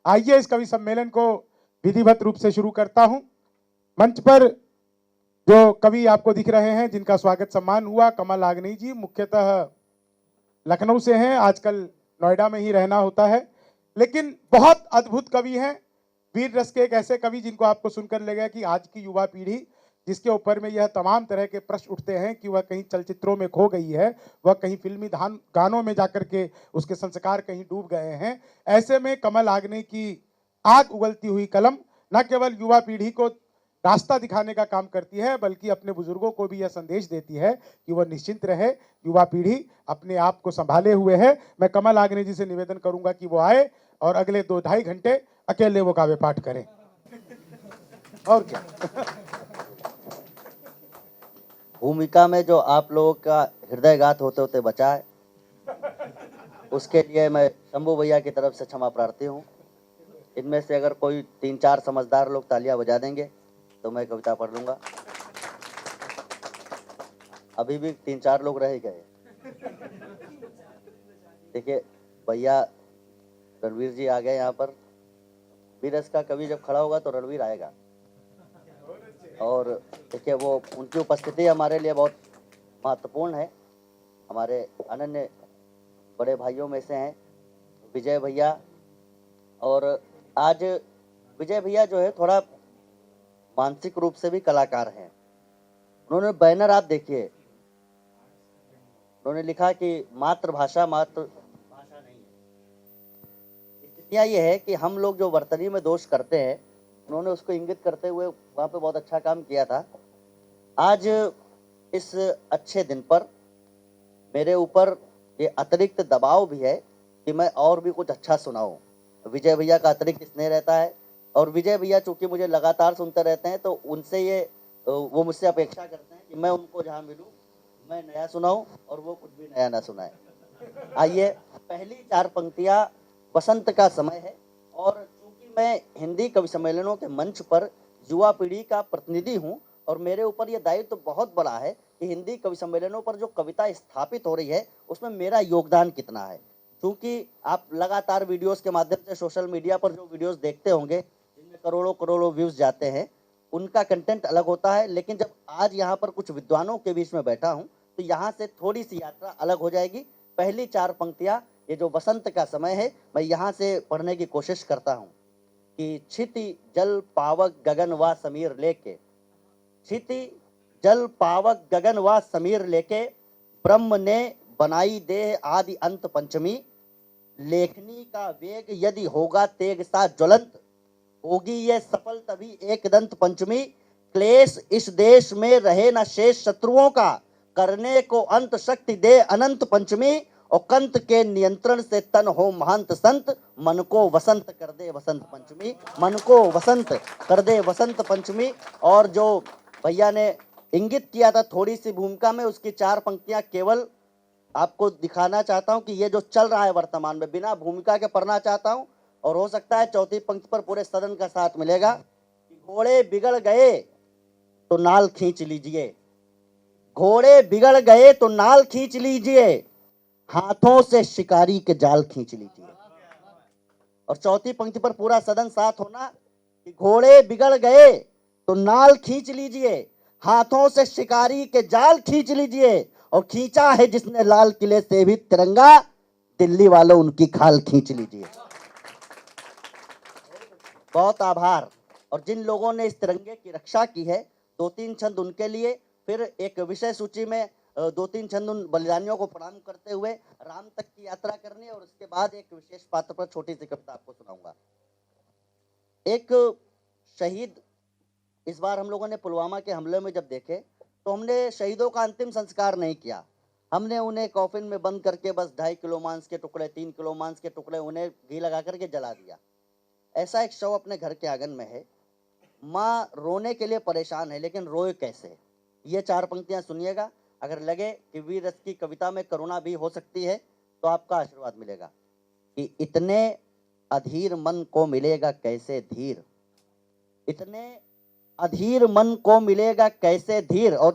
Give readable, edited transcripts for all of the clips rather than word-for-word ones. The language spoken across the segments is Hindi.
आइए इस कवि सम्मेलन को विधिवत रूप से शुरू करता हूं। मंच पर जो कवि आपको दिख रहे हैं, जिनका स्वागत सम्मान हुआ, कमल आग्नेय जी मुख्यतः लखनऊ से हैं, आजकल नोएडा में ही रहना होता है, लेकिन बहुत अद्भुत कवि हैं। वीर रस के एक ऐसे कवि जिनको आपको सुनकर लगेगा कि आज की युवा पीढ़ी जिसके ऊपर में यह तमाम तरह के प्रश्न उठते हैं कि वह कहीं चलचित्रों में खो गई है, वह कहीं फिल्मी गानों में जाकर के उसके संस्कार कहीं डूब गए हैं। ऐसे में कमल आग्नेय की आग उगलती हुई कलम न केवल युवा पीढ़ी को रास्ता दिखाने का काम करती है, बल्कि अपने बुजुर्गों को भी यह संदेश देती है कि वह निश्चिंत रहे, युवा पीढ़ी अपने आप को संभाले हुए है। मैं कमल आग्नेय जी से निवेदन करूंगा कि वो आए और अगले 2-2.5 घंटे अकेले वो काव्य पाठ करें। और क्या भूमिका में जो आप लोगों का हृदयघात होते होते बचा है, उसके लिए मैं शंभू भैया की तरफ से क्षमा प्रार्थी हूँ। इनमें से अगर कोई 3-4 समझदार लोग तालियां बजा देंगे तो मैं कविता पढ़ लूँगा। अभी भी 3-4 लोग रह ही गए। देखिए भैया रणवीर जी आ गए यहाँ पर। वीरस का कवि जब खड़ा होगा तो रणवीर आएगा, और देखिए वो उनकी उपस्थिति हमारे लिए बहुत महत्वपूर्ण है। हमारे अनन्य बड़े भाइयों में से हैं विजय भैया, और आज विजय भैया जो है थोड़ा मानसिक रूप से भी कलाकार हैं। उन्होंने बैनर आप देखिए, उन्होंने लिखा कि मातृभाषा मातृभाषा नहीं है। स्थितियाँ ये है कि हम लोग जो वर्तनी में दोष करते हैं, उन्होंने उसको इंगित करते हुए वहाँ पे बहुत अच्छा काम किया था। आज इस अच्छे दिन पर मेरे ऊपर ये अतिरिक्त दबाव भी है कि मैं और भी कुछ अच्छा सुनाऊं। विजय भैया का अतिरिक्त स्नेह रहता है, और विजय भैया चूंकि मुझे लगातार सुनते रहते हैं तो उनसे ये वो मुझसे अपेक्षा करते हैं कि मैं उनको जहाँ मिलूँ मैं नया सुनाऊं और वो कुछ भी नया ना सुनाए। आइए, पहली 4 पंक्तियाँ बसंत का समय है, और चूंकि मैं हिंदी कवि सम्मेलनों के मंच पर युवा पीढ़ी का प्रतिनिधि हूँ और मेरे ऊपर यह दायित्व तो बहुत बड़ा है कि हिंदी कवि सम्मेलनों पर जो कविता स्थापित हो रही है उसमें मेरा योगदान कितना है। क्योंकि आप लगातार वीडियोस के माध्यम से सोशल मीडिया पर जो वीडियोस देखते होंगे जिनमें करोड़ों करोड़ों व्यूज जाते हैं, उनका कंटेंट अलग होता है, लेकिन जब आज यहाँ पर कुछ विद्वानों के बीच में बैठा हूँ तो यहाँ से थोड़ी सी यात्रा अलग हो जाएगी। पहली 4 पंक्तियाँ, ये जो बसंत का समय है, मैं यहाँ से पढ़ने की कोशिश करता हूँ कि क्षिति जल पावक गगन व समीर लेके, क्षिति जल पावक गगन व समीर लेके, ब्रह्म ने बनाई देह आदि अंत पंचमी, लेखनी का वेग यदि होगा तेग सा ज्वलंत, होगी ये सफल तभी एक दंत पंचमी, क्लेश इस देश में रहे न शेष शत्रुओं का, करने को अंत शक्ति दे अनंत पंचमी, और कंत के नियंत्रण से तन हो महंत संत, मन को वसंत कर दे वसंत पंचमी, मन को वसंत कर दे वसंत पंचमी। और जो भैया ने इंगित किया था थोड़ी सी भूमिका में, उसकी 4 पंक्तियां केवल आपको दिखाना चाहता हूं कि ये जो चल रहा है वर्तमान में, बिना भूमिका के पढ़ना चाहता हूं, और हो सकता है चौथी पंक्ति पर पूरे सदन का साथ मिलेगा। घोड़े बिगड़ गए तो नाल खींच लीजिए, घोड़े बिगड़ गए तो नाल खींच लीजिए, हाथों से शिकारी के जाल खींच लीजिए। और चौथी पंक्ति पर पूरा सदन साथ होना कि घोड़े बिगड़ गए तो नाल खींच लीजिए, हाथों से शिकारी के जाल खींच लीजिए, और खींचा है जिसने लाल किले से भी तिरंगा, दिल्ली वालों उनकी खाल खींच लीजिए। बहुत आभार। और जिन लोगों ने इस तिरंगे की रक्षा की है, 2-3 छंद उनके लिए, फिर एक विषय सूची में 2-3 छंद उन बलिदानियों को प्रणाम करते हुए राम तक की यात्रा करनी है, और उसके बाद एक विशेष पात्र पर छोटी सी कविता आपको सुनाऊंगा। एक शहीद, इस बार हम लोगों ने पुलवामा के हमले में जब देखे तो हमने शहीदों का अंतिम संस्कार नहीं किया। हमने उन्हें कॉफिन में बंद करके बस 2.5 किलो मांस के टुकड़े, 3 किलो मांस के टुकड़े उन्हें घी लगा करके जला दिया। ऐसा एक शव अपने घर के आंगन में है। माँ रोने के लिए परेशान है, लेकिन रोए कैसे? ये 4 पंक्तियां सुनिएगा। अगर लगे कि वीर रस की कविता में करुणा भी हो सकती है तो आपका आशीर्वाद मिलेगा। कि इतने अधीर मन को मिलेगा कैसे धीर, इतने अधीर मन को मिलेगा कैसे धीर। और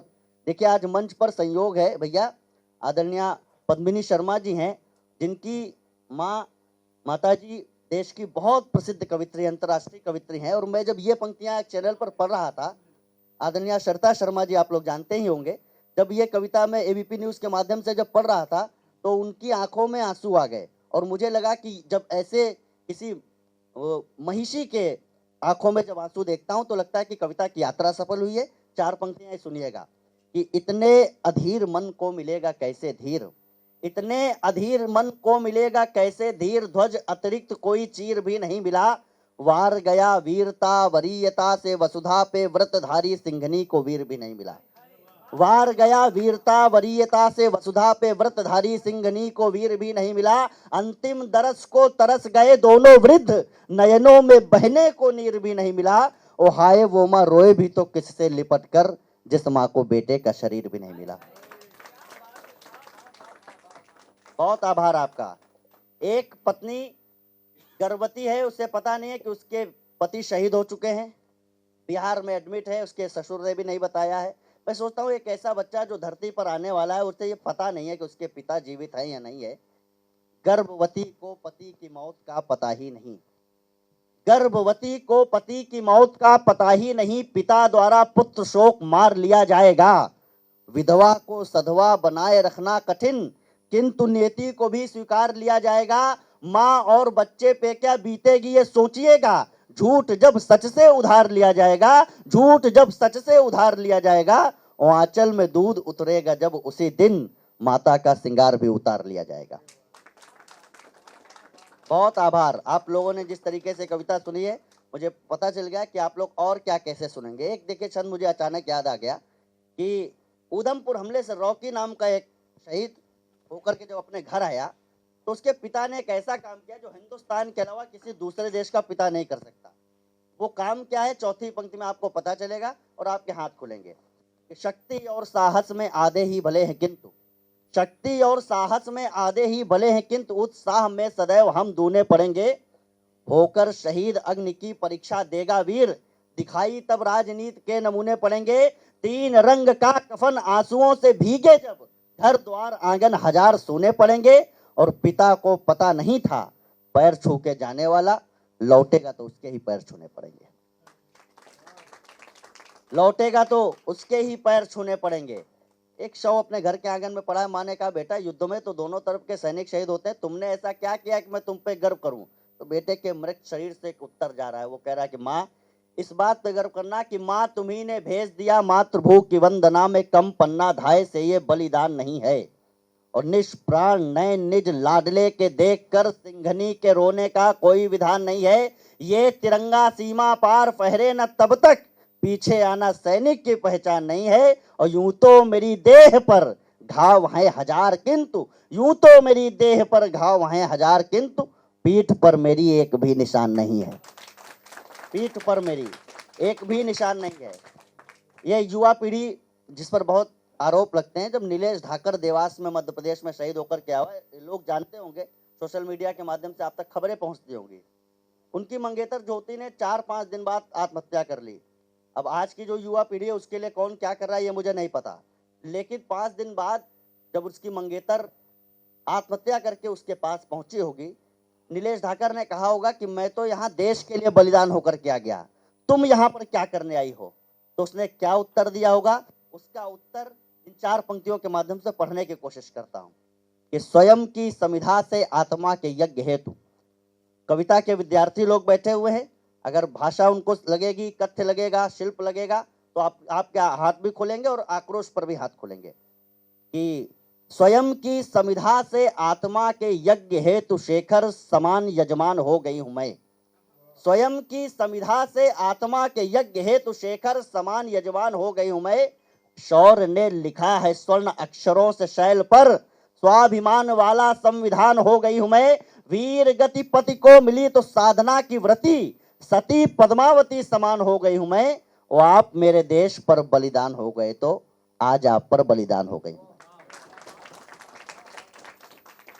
देखिए आज मंच पर संयोग है भैया, आदरणीय पद्मिनी शर्मा जी हैं, जिनकी माताजी देश की बहुत प्रसिद्ध कवित्री, अंतर्राष्ट्रीय कवित्री हैं। और मैं जब ये पंक्तियां एक चैनल पर पढ़ रहा था, आदरणीय श्रद्धा शर्मा जी आप लोग जानते ही होंगे, जब ये कविता मैं एबीपी न्यूज के माध्यम से जब पढ़ रहा था तो उनकी आंखों में आंसू आ गए। और मुझे लगा कि जब ऐसे किसी महिषी के आंखों में जब आंसू देखता हूं तो लगता है कि कविता की यात्रा सफल हुई है। 4 पंक्तियां सुनिएगा कि इतने अधीर मन को मिलेगा कैसे धीर, इतने अधीर मन को मिलेगा कैसे धीर, ध्वज अतिरिक्त कोई चीर भी नहीं मिला, वार गया वीरता वरीयता से वसुधा पे व्रतधारी सिंघनी को वीर भी नहीं मिला। वार गया वीरता वरीयता से वसुधा पे व्रतधारी सिंघनी को वीर भी नहीं मिला, अंतिम दरस को तरस गए दोनों वृद्ध, नयनों में बहने को नीर भी नहीं मिला। ओ हाय वो माँ रोए भी तो किससे लिपट कर, जिस माँ को बेटे का शरीर भी नहीं मिला। बहुत आभार आपका। एक पत्नी गर्भवती है, उसे पता नहीं है कि उसके पति शहीद हो चुके हैं, बिहार में एडमिट है, उसके ससुर ने भी नहीं बताया है। मैं सोचता हूँ एक ऐसा बच्चा जो धरती पर आने वाला है, उसे ये पता नहीं है कि उसके पिता जीवित है या नहीं है। गर्भवती को पति की मौत का पता ही नहीं, गर्भवती को पति की मौत का पता ही नहीं, पिता द्वारा पुत्र शोक मार लिया जाएगा। विधवा को सधवा बनाए रखना कठिन, किंतु नियति को भी स्वीकार लिया जाएगा। माँ और बच्चे पे क्या बीतेगी ये सोचिएगा। झूठ जब सच से उधार लिया जाएगा, झूठ जब सच से उधार लिया जाएगा, और आंचल में दूध उतरेगा जब उसी दिन माता का श्रृंगार भी उतार लिया जाएगा। बहुत आभार। आप लोगों ने जिस तरीके से कविता सुनी है, मुझे पता चल गया कि आप लोग और क्या कैसे सुनेंगे। एक देखिए छंद मुझे अचानक याद आ गया कि उधमपुर हमले से रॉकी नाम का एक शहीद होकर के जब अपने घर आया तो उसके पिता ने एक ऐसा काम किया जो हिंदुस्तान के अलावा किसी दूसरे देश का पिता नहीं कर सकता। वो काम क्या है, चौथी पंक्ति में आपको पता चलेगा और आपके हाथ खुलेंगे कि शक्ति और साहस में आधे ही भले हैं किंतु, शक्ति और साहस में आधे ही भले हैं किंतु उत्साह में सदैव हम दूने पड़ेंगे। होकर शहीद अग्नि की परीक्षा देगा वीर, दिखाई तब राजनीति के नमूने पड़ेंगे। 3 रंग का कफन आंसुओं से भीगे जब, घर द्वार आंगन हजार सोने पड़ेंगे। और पिता को पता नहीं था पैर छू के जाने वाला, लौटेगा तो उसके ही पैर छूने पड़ेंगे, लौटेगा तो उसके ही पैर छूने पड़ेंगे। एक शव अपने घर के आंगन में पड़ा है, माँ ने कहा बेटा युद्ध में तो दोनों तरफ के सैनिक शहीद होते हैं, तुमने ऐसा क्या किया कि मैं तुम पे गर्व करूं। तो बेटे के मृत शरीर से एक उत्तर जा रहा है, वो कह रहा है कि माँ इस बात पे गर्व करना कि माँ तुम्ही ने भेज दिया मातृभू की वंदना में, कम पन्ना धाय से ये बलिदान नहीं है। और निष्प्राण नयन निज लाडले के देखकर सिंघनी के रोने का कोई विधान नहीं है। ये तिरंगा सीमा पार फहरे न तब तक, पीछे आना सैनिक की पहचान नहीं है। और यूं तो मेरी देह पर घाव हैं हजार किंतु, यूं तो मेरी देह पर घाव हैं हजार किंतु, पीठ पर मेरी एक भी निशान नहीं है, पीठ पर मेरी एक भी निशान नहीं है। ये युवा पीढ़ी जिस पर बहुत आरोप लगते हैं, जब नीलेश ढाकर देवास में मध्य प्रदेश में शहीद होकर के आया, लोग जानते होंगे, सोशल मीडिया के माध्यम से आप तक खबरें पहुंचती होंगी। उनकी मंगेतर ज्योति ने 4-5 दिन बाद आत्महत्या कर ली। अब आज की जो युवा पीढ़ी है उसके लिए कौन क्या कर रहा है ये मुझे नहीं पता, लेकिन 5 दिन बाद जब उसकी मंगेतर आत्महत्या करके उसके पास पहुंची होगी, नीलेश ढाकर ने कहा होगा कि मैं तो यहाँ देश के लिए बलिदान होकर के आ गया, तुम यहाँ पर क्या करने आई हो। तो उसने क्या उत्तर दिया होगा, उसका उत्तर इन 4 पंक्तियों के माध्यम से पढ़ने की कोशिश करता हूं कि स्वयं की समिधा से आत्मा के यज्ञ हेतु। कविता के विद्यार्थी लोग बैठे हुए हैं, अगर भाषा उनको लगेगी, कथ्य लगेगा, शिल्प लगेगा तो आप क्या हाथ भी खोलेंगे और आक्रोश पर भी हाथ खोलेंगे कि स्वयं की समिधा से आत्मा के यज्ञ हेतु शेखर समान यजमान हो गई हूं मैं। स्वयं की समिधा से आत्मा के यज्ञ हेतु शेखर समान यजमान हो गई हूं मैं। शौर्य ने लिखा है स्वर्ण अक्षरों से शैल पर, स्वाभिमान वाला संविधान हो गई हूं मैं। वीर गति पति को मिली तो साधना की व्रति, सती पद्मावती समान हो गई हूं मैं। और आप मेरे देश पर बलिदान हो गए तो आज आप पर बलिदान हो गई।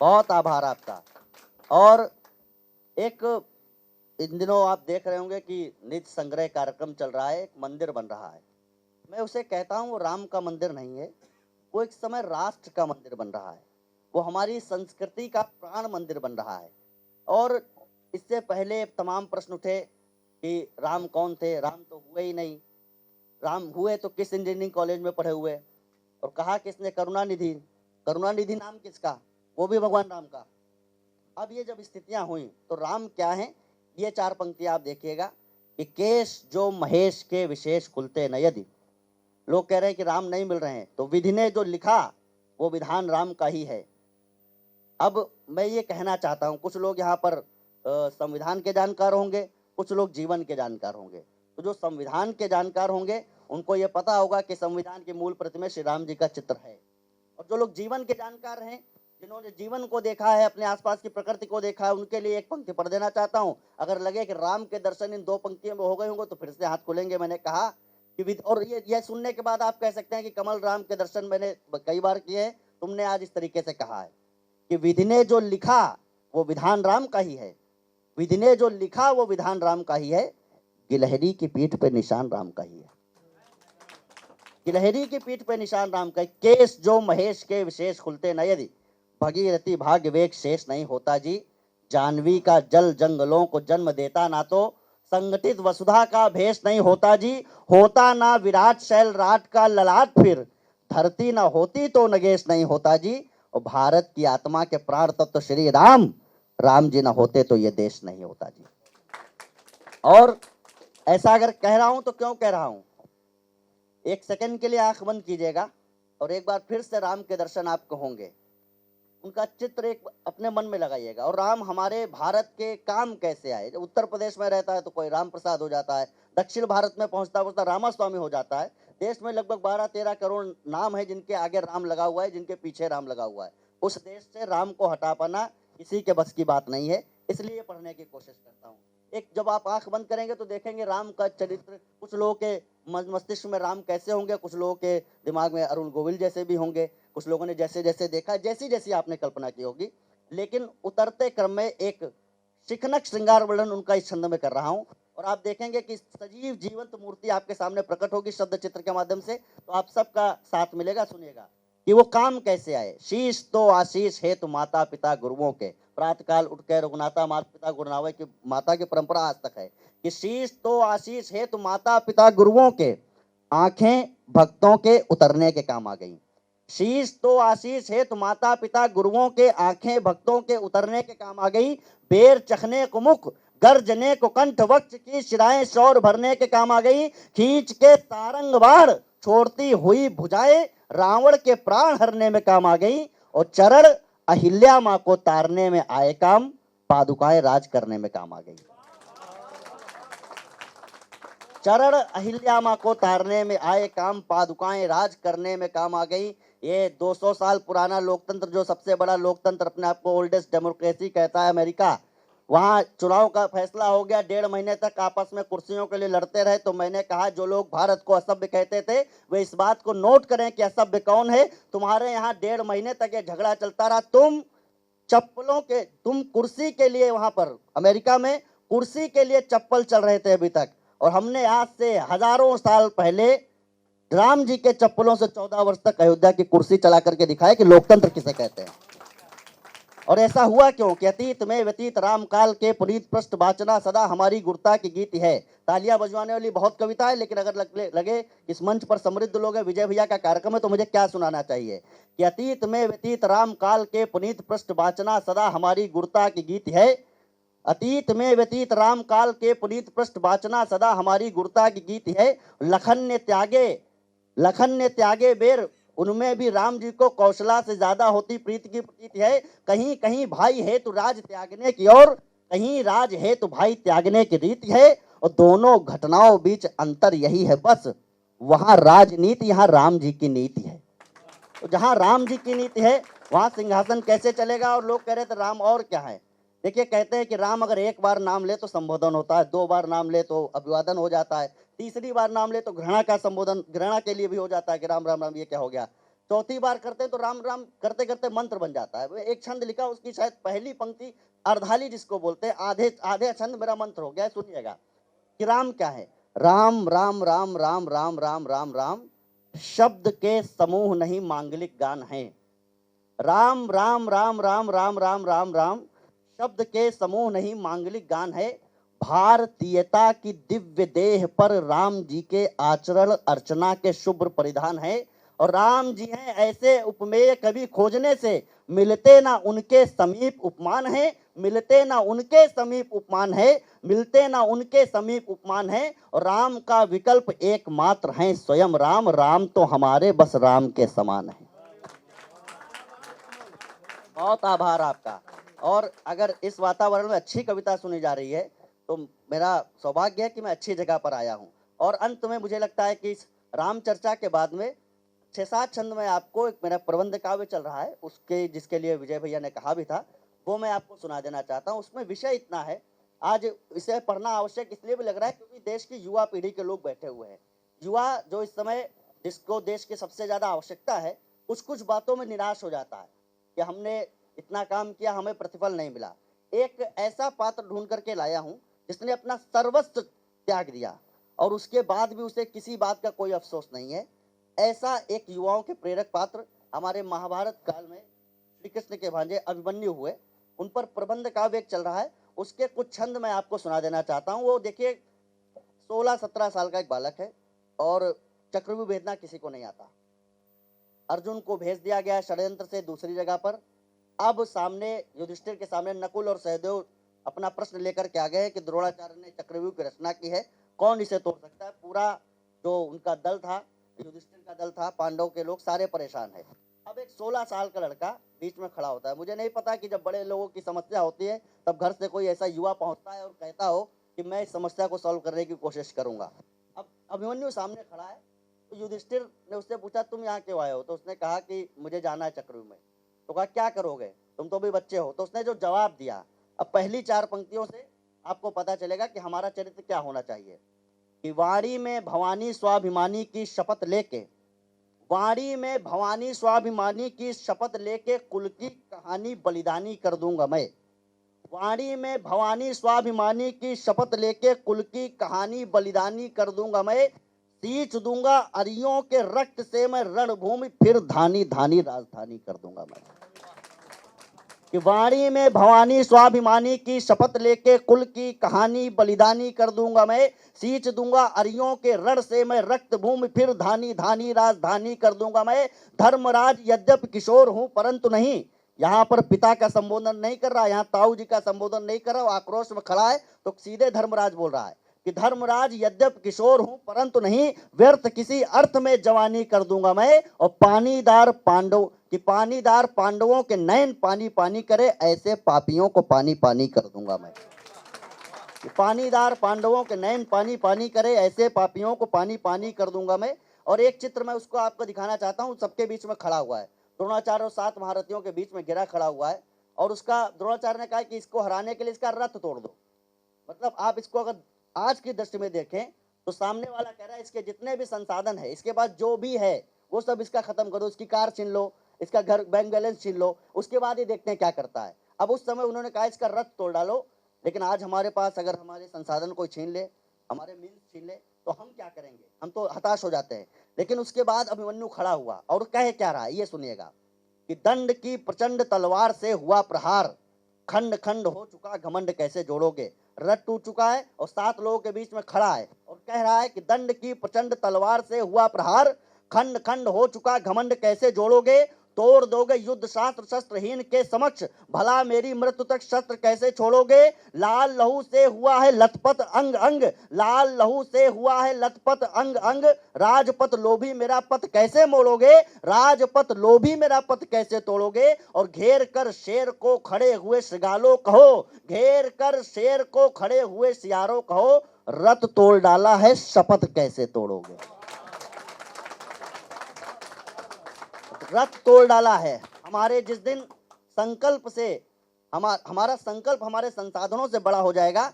बहुत आभार आपका। और एक इन दिनों आप देख रहे होंगे कि निधि संग्रह कार्यक्रम चल रहा है, एक मंदिर बन रहा है। मैं उसे कहता हूँ वो राम का मंदिर नहीं है, वो एक समय राष्ट्र का मंदिर बन रहा है, वो हमारी संस्कृति का प्राण मंदिर बन रहा है। और इससे पहले तमाम प्रश्न उठे कि राम कौन थे, राम तो हुए ही नहीं, राम हुए तो किस इंजीनियरिंग कॉलेज में पढ़े हुए, और कहा किसने, करुणानिधि। करुणानिधि नाम किसका, वो भी भगवान राम का। अब ये जब स्थितियां हुई तो राम क्या है, ये 4 पंक्तियां आप देखिएगा कि केश जो महेश के विशेष खुलते न यदि। लोग कह रहे हैं कि राम नहीं मिल रहे हैं, तो विधि ने जो लिखा वो विधान राम का ही है। अब मैं ये कहना चाहता हूँ, कुछ लोग यहाँ पर संविधान के जानकार होंगे, कुछ लोग जीवन के जानकार होंगे। तो जो संविधान के जानकार होंगे उनको ये पता होगा कि संविधान की मूल प्रति में श्री राम जी का चित्र है, और जो लोग जीवन के जानकार हैं, जिन्होंने जीवन को देखा है, अपने आसपास की प्रकृति को देखा है, उनके लिए एक पंक्ति पढ़ देना चाहता हूँ। अगर लगे कि राम के दर्शन इन 2 पंक्तियों में हो गए होंगे तो फिर से हाथ खुलेंगे। मैंने कहा कि और ये सुनने के बाद आप कह सकते हैं कि कमल राम के दर्शन मैंने कई बार किए हैं, तुमने आज इस तरीके से कहा है कि विधि ने जो लिखा वो विधान राम का ही है, विधि ने जो लिखा वो विधान राम का ही है, गिलहरी की पीठ पे निशान राम का ही है, गिलहरी की पीठ पे निशान राम का। केस जो महेश के विशेष खुलते न यदि, भगीरथी भाग्य वेग शेष नहीं होता जी, जानवी का जल जंगलों को जन्म देता ना तो संगठित वसुधा का भेष नहीं होता जी, होता ना विराट शैल राट का ललाट फिर, धरती ना होती तो नगेश नहीं होता जी, और भारत की आत्मा के प्राण तत्व श्री राम, राम जी ना होते तो ये देश नहीं होता जी। और ऐसा अगर कह रहा हूं तो क्यों कह रहा हूं, एक सेकंड के लिए आंख बंद कीजिएगा और एक बार फिर से राम के दर्शन आपको होंगे, उनका चित्र एक अपने मन में लगाइएगा। और राम हमारे भारत के काम कैसे आए, जब उत्तर प्रदेश में रहता है तो कोई राम प्रसाद हो जाता है, दक्षिण भारत में पहुंचता पहुंचता रामास्वामी हो जाता है। देश में लगभग 12-13 करोड़ नाम है जिनके आगे राम लगा हुआ है, जिनके पीछे राम लगा हुआ है। उस देश से राम को हटा पाना किसी के बस की बात नहीं है, इसलिए पढ़ने की कोशिश करता हूँ। एक जब आप आंख बंद करेंगे तो देखेंगे राम का चरित्र, कुछ लोगों के मस्तिष्क में राम कैसे होंगे, कुछ लोगों के दिमाग में अरुण गोविल जैसे भी होंगे, कुछ लोगों ने जैसे जैसे देखा, जैसी जैसी आपने कल्पना की होगी। लेकिन उतरते क्रम में एक शिखनक श्रृंगार वर्णन उनका इस छंद में कर रहा हूं, और आप देखेंगे कि सजीव जीवंत मूर्ति आपके सामने प्रकट होगी शब्द चित्र के माध्यम से, तो आप सबका साथ मिलेगा। सुनिएगा कि वो काम कैसे आए। शीश तो आशीष है तो माता पिता गुरुओं के, प्रातःकाल उठ के रघुनाथा माता पिता गुरुनावे की माता की परंपरा आज तक है कि शीश तो आशीष है तो माता पिता गुरुओं के, आंखें भक्तों के उतरने के काम आ गई। शीश तो आशीष है तो माता पिता गुरुओं के, आंखें भक्तों के उतरने के काम आ गई। बेर चखने को मुख, गर्जने को कंठ, वक्ष की शिराएं शौर भरने के काम आ गई। खींच के तारंग बाण छोड़ती हुई भुजाएं रावण के प्राण हरने में काम आ गई। और चरण अहिल्या मां को तारने में आए काम, पादुकाएं राज करने में काम आ गई। चरण अहिल्या मां को तारने में आए काम, पादुकाएं राज करने में काम आ गई। ये 200 साल पुराना लोकतंत्र, जो सबसे बड़ा लोकतंत्र अपने आप को ओल्डेस्ट डेमोक्रेसी कहता है अमेरिका, वहां चुनाव का फैसला हो गया। 1.5 महीने तक आपस में कुर्सियों के लिए लड़ते रहे। तो मैंने कहा जो लोग भारत को असभ्य कहते थे वे इस बात को नोट करें कि असभ्य कौन है। तुम्हारे यहाँ 1.5 महीने तक ये झगड़ा चलता रहा। तुम कुर्सी के लिए, वहां पर अमेरिका में कुर्सी के लिए चप्पल चल रहे थे अभी तक, और हमने आज से हजारों साल पहले राम जी के चप्पलों से 14 वर्ष तक अयोध्या की कुर्सी चला करके दिखाया कि लोकतंत्र किसे कहते हैं। और ऐसा हुआ क्यों कि अतीत में व्यतीत राम काल के पुनीत पृष्ठ वाचना सदा हमारी गुरता की गीत है। तालियां बजवाने वाली बहुत कविता है, लेकिन अगर लगे इस मंच पर समृद्ध लोग हैं, विजय भैया का कार्यक्रम है, तो मुझे क्या सुनाना चाहिए कि अतीत में व्यतीत राम काल के पुनीत पृष्ठ वाचना सदा हमारी गुरता की गीत है। अतीत में व्यतीत राम काल के पुनीत पृष्ठ वाचना सदा हमारी गुरता की गीत है। लखन ने त्यागे बेर, उनमें भी राम जी को कौशला से ज्यादा होती प्रीत की प्रतीति है। कहीं कहीं भाई है तो राज त्यागने की, और कहीं राज है तो भाई त्यागने की रीति है। और दोनों घटनाओं बीच अंतर यही है बस, वहां राजनीति, यहाँ राम जी की नीति है। तो जहां राम जी की नीति है वहां सिंहासन कैसे चलेगा। और लोग कह रहे थे राम और क्या है। देखिए, कहते हैं कि राम अगर एक बार नाम ले तो संबोधन होता है, 2 बार नाम ले तो अभिवादन हो जाता है, तीसरी बार नाम ले तो घृणा का संबोधन, घृणा के लिए भी हो जाता है कि राम राम राम ये क्या हो गया। चौथी बार करते तो राम राम करते करते मंत्र बन जाता है। एक छंद लिखा, उसकी शायद पहली पंक्ति अर्धाली जिसको बोलते हैं, आधे आधे छंद मेरा मंत्र हो गया। सुनिएगा कि राम क्या है। राम राम राम राम राम राम राम राम, शब्द के समूह नहीं मांगलिक गान है। राम राम राम राम राम राम राम राम, शब्द के समूह नहीं मांगलिक गान है। भारतीयता की दिव्य देह पर राम जी के आचरण अर्चना के शुभ्र परिधान है। और राम जी हैं ऐसे उपमेय कभी खोजने से, मिलते ना उनके समीप उपमान है, मिलते ना उनके समीप उपमान है, मिलते ना उनके समीप उपमान है। और राम का विकल्प एकमात्र है स्वयं राम, राम तो हमारे बस राम के समान है। बहुत आभार आपका। और अगर इस वातावरण में अच्छी कविता सुनी जा रही है तो मेरा सौभाग्य है कि मैं अच्छी जगह पर आया हूँ। और अंत में मुझे लगता है कि इस राम चर्चा के बाद में 6-7 छंद में आपको एक मेरा प्रबंध काव्य चल रहा है, उसके जिसके लिए विजय भैया ने कहा भी था, वो मैं आपको सुना देना चाहता हूँ। उसमें विषय इतना है, आज इसे पढ़ना आवश्यक इसलिए भी लग रहा है क्योंकि देश की युवा पीढ़ी के लोग बैठे हुए हैं। युवा जो इस समय जिसको देश की सबसे ज़्यादा आवश्यकता है, कुछ बातों में निराश हो जाता है कि हमने इतना काम किया, हमें प्रतिफल नहीं मिला। एक ऐसा पात्र ढूंढ करके लाया हूं जिसने अपना सर्वस्व त्याग दिया और उसके बाद भी उसे किसी बात का कोई अफसोस नहीं है। ऐसा एक युवाओं के प्रेरक पात्र हमारे महाभारत काल में श्री कृष्ण के भांजे अभिमन्यु हुए, उन पर प्रबंध काव्य एक चल रहा है, उसके कुछ छंद मैं आपको सुना देना चाहता हूँ। वो देखिए 16-17 साल का एक बालक है और चक्रव्यूह भेदना किसी को नहीं आता। अर्जुन को भेज दिया गया षड्यंत्र से दूसरी जगह पर। अब सामने युधिष्ठिर के सामने नकुल और सहदेव अपना प्रश्न लेकर के आ गए हैं कि द्रोणाचार्य ने चक्रव्यूह की रचना की है, कौन इसे तोड़ सकता है। पूरा जो उनका दल था, युधिष्ठिर का दल था, पांडव के लोग सारे परेशान है। अब एक 16 साल का लड़का बीच में खड़ा होता है। मुझे नहीं पता कि जब बड़े लोगों की समस्या होती है तब घर से कोई ऐसा युवा पहुंचता है और कहता हो कि मैं इस समस्या को सॉल्व करने की कोशिश करूंगा। अब अभिमन्यु सामने खड़ा है तो युधिष्ठिर ने उससे पूछा तुम यहाँ क्यों आए हो, तो उसने कहा कि मुझे जाना है चक्रव्यूह में। तो कहा क्या करोगे, तुम तो भी बच्चे हो। तो उसने जो जवाब दिया, अब पहली 4 पंक्तियों से आपको पता चलेगा कि हमारा चरित्र क्या होना चाहिए। कि वाणी में भवानी स्वाभिमानी की शपथ लेके, वाणी में भवानी स्वाभिमानी की शपथ लेके कुल की कहानी बलिदानी कर दूंगा मैं। वाणी में भवानी स्वाभिमानी की शपथ लेके कुल की कहानी बलिदानी कर दूंगा मैं। सींच दूंगा अरियों के रक्त से मैं रणभूमि, फिर धानी धानी राजधानी कर दूंगा मैं। कि वाणी में भवानी स्वाभिमानी की शपथ लेके कुल की कहानी बलिदानी कर दूंगा मैं। सींच दूंगा अरियों के रण से मैं रक्त भूमि, फिर धानी धानी राजधानी कर दूंगा मैं। धर्मराज यद्यपि किशोर हूं परंतु नहीं, यहाँ पर पिता का संबोधन नहीं कर रहा, यहाँ ताऊ जी का संबोधन नहीं कर रहा, आक्रोश में खड़ा है तो सीधे धर्मराज बोल रहा है कि धर्मराज यद्यपि किशोर हूं परंतु नहीं, व्यर्थ किसी अर्थ में जवानी कर दूंगा मैं। और पानीदार पांडव कि पानीदार पांडवों के नयन पानी पानी करे, ऐसे पापियों को पानी पानी कर दूंगा मैं। कि पानीदार पांडवों के नयन पानी पानी करे, ऐसे पापियों को पानी पानी कर दूंगा मैं। और एक चित्र मैं उसको आपको दिखाना चाहता हूँ, सबके बीच में खड़ा हुआ है, द्रोणाचार्य और 7 महारथियों के बीच में गिरा खड़ा हुआ है। और उसका द्रोणाचार्य ने कहा कि इसको हराने के लिए इसका रथ तोड़ दो। मतलब आप इसको अगर आज की दृष्टि में देखें तो सामने वाला कह रहा है इसके जितने भी संसाधन है, इसके पास जो भी है वो सब इसका खत्म करो, इसकी कार छीन लो, इसका घर बैंक बैलेंस छीन लो, उसके बाद ही देखते हैं क्या करता है। अब उस समय उन्होंने कहा इसका रथ तोड़ डालो। लेकिन आज हमारे पास अगर हमारे संसाधन कोई छीन ले, हमारे मीन्स छीन ले, तो हम क्या करेंगे, हम तो हताश हो जाते हैं। लेकिन उसके बाद अभिमन्यु खड़ा हुआ और कहे क्या रहा है ये सुनिएगा। कि दंड की प्रचंड तलवार से हुआ प्रहार, खंड खंड हो चुका घमंड कैसे जोड़ोगे। रथ टूट चुका है और 7 लोगों के बीच में खड़ा है और कह रहा है कि दंड की प्रचंड तलवार से हुआ प्रहार, खंड खंड हो चुका घमंड कैसे जोड़ोगे। तोड़ दोगे युद्ध शास्त्र शस्त्रहीन के समक्ष, भला मेरी मृत्यु तक शस्त्र कैसे छोड़ोगे। लाल लहू से हुआ है लथपथ अंग अंग, लाल लहू से हुआ है लथपथ अंग अंग। राजपथ लोभी मेरा पथ कैसे मोड़ोगे, राजपथ लोभी मेरा पथ कैसे तोड़ोगे। और घेर कर शेर को खड़े हुए श्रृगालो कहो, घेर कर शेर को खड़े हुए सियारो कहो, रथ तोड़ डाला है शपथ कैसे तोड़ोगे। रथ तोड़ डाला है। हमारे जिस दिन संकल्प से हमारा संकल्प हमारे संसाधनों से बड़ा हो जाएगा,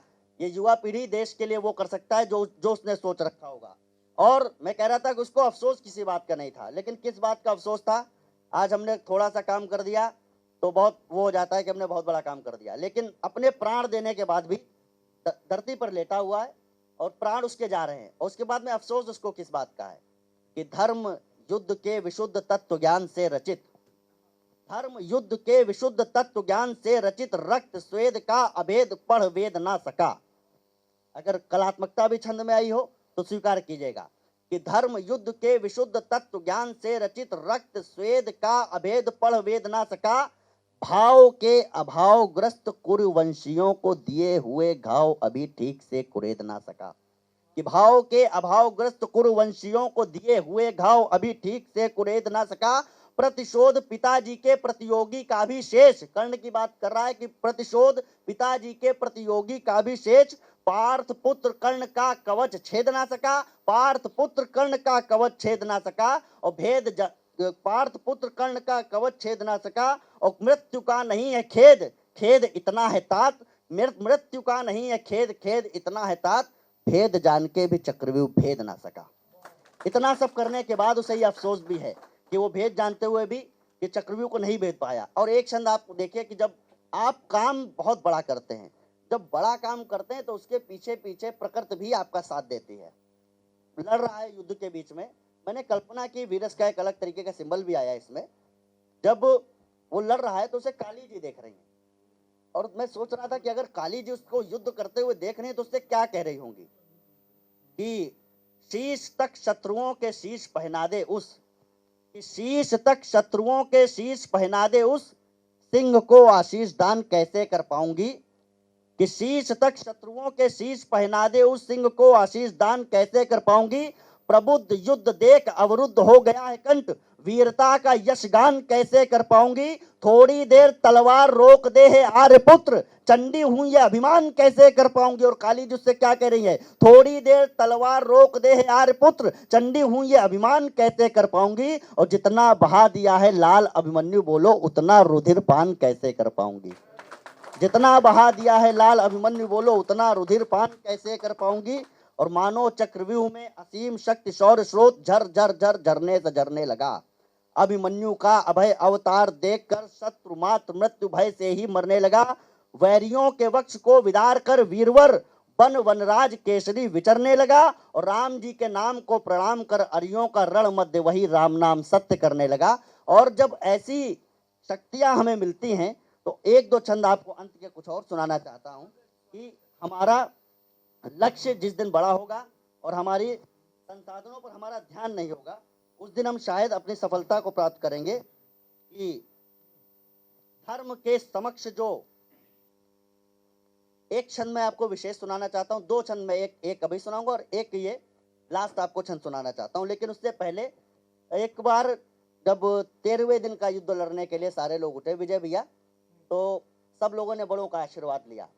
ये युवा पीढ़ी देश के लिए वो कर सकता है जो उसने सोच रखा होगा। और मैं कह रहा था कि उसको अफसोस किसी बात का नहीं था, लेकिन किस बात का अफसोस था, आज हमने थोड़ा सा काम कर दिया तो बहुत वो हो जाता है कि हमने बहुत बड़ा काम कर दिया। लेकिन अपने प्राण देने के बाद भी धरती पर लेटा हुआ है और प्राण उसके जा रहे हैं, और उसके बाद में अफसोस उसको किस बात का है कि धर्म युद्ध के विशुद्ध तत्व ज्ञान से रचित, धर्म युद्ध के विशुद्ध तत्व ज्ञान से रचित रक्त स्वेद का अभेद पढ़ वेद ना सका। अगर कलात्मकता भी छंद में आई हो तो स्वीकार कीजिएगा कि धर्म युद्ध के विशुद्ध तत्व ज्ञान से रचित रक्त स्वेद का अभेद पढ़ वेद ना सका। भाव के अभावग्रस्त कुरुवंशियों को दिए हुए घाव अभी ठीक से कुरेद ना सका। कि भाव के अभावग्रस्त कुरुवंशियों को दिए हुए घाव अभी ठीक से कुरेद ना सका। प्रतिशोध पिताजी के प्रतियोगी का भी शेष, कर्ण की बात कर रहा है कि प्रतिशोध पिताजी के प्रतियोगी का भी शेष। पार्थ पुत्र कर्ण का कवच छेद ना सका। पार्थ पुत्र कर्ण का कवच छेद ना सका। और पार्थ पुत्र कर्ण का कवच छेद ना सका। और मृत्यु का नहीं है खेद, खेद इतना है तात। मृत्यु का नहीं है खेद, खेद इतना है तात। भेद जान के भी चक्रव्यूह भेद ना सका। इतना सब करने के बाद उसे ये अफसोस भी है कि वो भेद जानते हुए भी कि चक्रव्यूह को नहीं भेद पाया। और एक छंद आप देखिए कि जब आप काम बहुत बड़ा करते हैं, जब बड़ा काम करते हैं तो उसके पीछे पीछे प्रकृति भी आपका साथ देती है। लड़ रहा है युद्ध के बीच में, मैंने कल्पना की वीरस का एक अलग तरीके का सिंबल भी आया इसमें। जब वो लड़ रहा है तो उसे काली जी देख रही हैं, और मैं सोच रहा था कि अगर काली जी उसको युद्ध करते हुए देख रही हैं तो उससे क्या कह रही होंगी कि शीश तक शत्रुओं के शीश पहना दे उस, कि शीश तक शत्रुओं के शीश पहना दे उस सिंह को आशीष दान कैसे कर पाऊंगी। कि शीश तक शत्रुओं के शीश पहना दे उस सिंह को आशीष दान कैसे कर पाऊंगी। प्रबुद्ध युद्ध देख अवरुद्ध हो गया है कंठ, वीरता का यशगान कैसे कर पाऊंगी। थोड़ी देर तलवार रोक दे है आर्यपुत्र, चंडी हूं ये अभिमान कैसे कर पाऊंगी। और काली जी उससे क्या कह रही है, थोड़ी देर तलवार रोक दे है आर्यपुत्र, चंडी हूं ये अभिमान कैसे कर पाऊंगी। और जितना बहा दिया है लाल अभिमन्यु बोलो उतना रुधिर पान कैसे कर पाऊंगी। जितना बहा दिया है लाल अभिमन्यु बोलो उतना रुधिर पान कैसे कर पाऊंगी। और मानो चक्रव्यूह में असीम शक्ति शौर्य स्रोत झर झर झर झरने से झरने लगा। अभिमन्यु का अभय अवतार देखकर शत्रु मात्र मृत्यु भय से ही मरने लगा। वैरियों के वक्ष को विदार कर वीरवर वन वनराज केसरी विचरने लगा। और राम जी के नाम को प्रणाम कर अरियों का रण मध्य वही राम नाम सत्य करने लगा। और जब ऐसी शक्तियां हमें मिलती हैं तो एक दो छंद आपको अंत के कुछ और सुनाना चाहता हूं कि हमारा लक्ष्य जिस दिन बड़ा होगा और हमारी संसाधनों पर हमारा ध्यान नहीं होगा, उस दिन हम शायद अपनी सफलता को प्राप्त करेंगे। कि धर्म के समक्ष जो एक छंद मैं आपको विशेष सुनाना चाहता हूं, दो छंद मैं एक अभी सुनाऊंगा और एक ये लास्ट आपको छंद सुनाना चाहता हूं। लेकिन उससे पहले एक बार जब 13वें दिन का युद्ध लड़ने के लिए सारे लोग उठे विजय भैया, तो सब लोगों ने बड़ों का आशीर्वाद लिया।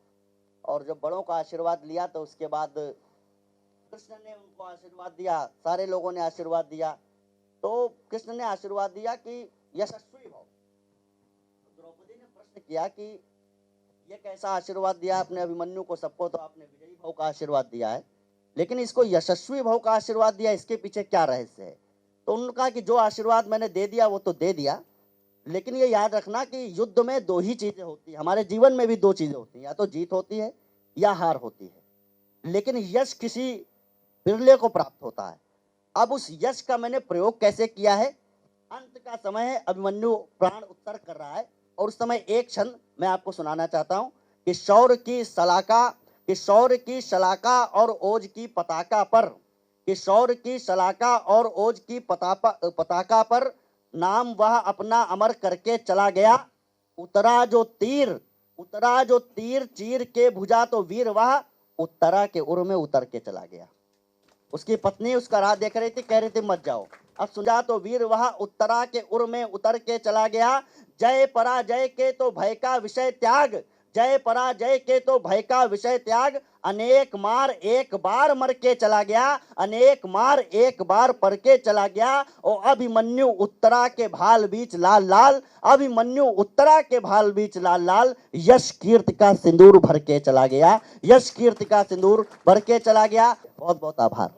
और जब बड़ों का आशीर्वाद लिया तो उसके बाद कृष्ण ने उनको आशीर्वाद दिया, सारे लोगों ने आशीर्वाद दिया। तो कृष्ण ने आशीर्वाद दिया कि यशस्वी भव। द्रौपदी ने प्रश्न किया कि ये कैसा आशीर्वाद दिया आपने अभिमन्यु को, सबको तो आपने विजयी भव का आशीर्वाद दिया है, लेकिन इसको यशस्वी भव का आशीर्वाद दिया, इसके पीछे क्या रहस्य है। तो उन्होंने कहा कि जो आशीर्वाद मैंने दे दिया वो तो दे दिया, लेकिन ये याद रखना कि युद्ध में दो ही चीजें होती है, हमारे जीवन में भी दो चीजें होती हैं, या तो जीत होती है या हार होती है, लेकिन यश किसी बिरले को प्राप्त होता है। अब उस यश का मैंने प्रयोग कैसे किया है, अंत का समय है, अभिमन्यु प्राण उत्तर कर रहा है, और उस समय एक क्षण मैं आपको सुनाना चाहता हूं कि शौर्य की शलाका और ओज की पताका पर, कि शौर्य की शलाका और ओज की पताका पर नाम वह अपना अमर करके चला गया। उतरा जो तीर चीर के भुजा तो वीर वह उत्तरा के उर में उतर के चला गया। उसकी पत्नी उसका राह देख रही थी, कह रही थी मत जाओ। अब सुजा तो वीर वह उत्तरा के उर में उतर के चला गया। जय पराजय के तो भय का विषय त्याग, जय पराजय के तो भय का विषय त्याग। अनेक मार एक बार मर के चला गया, अनेक मार एक बार पर के चला गया। और अभिमन्यु उत्तरा के भाल बीच लाल लाल, अभिमन्यु उत्तरा के भाल बीच लाल लाल। यश कीर्ति का सिंदूर भर के चला गया, यश कीर्ति का सिंदूर भर के चला गया। बहुत बहुत आभार।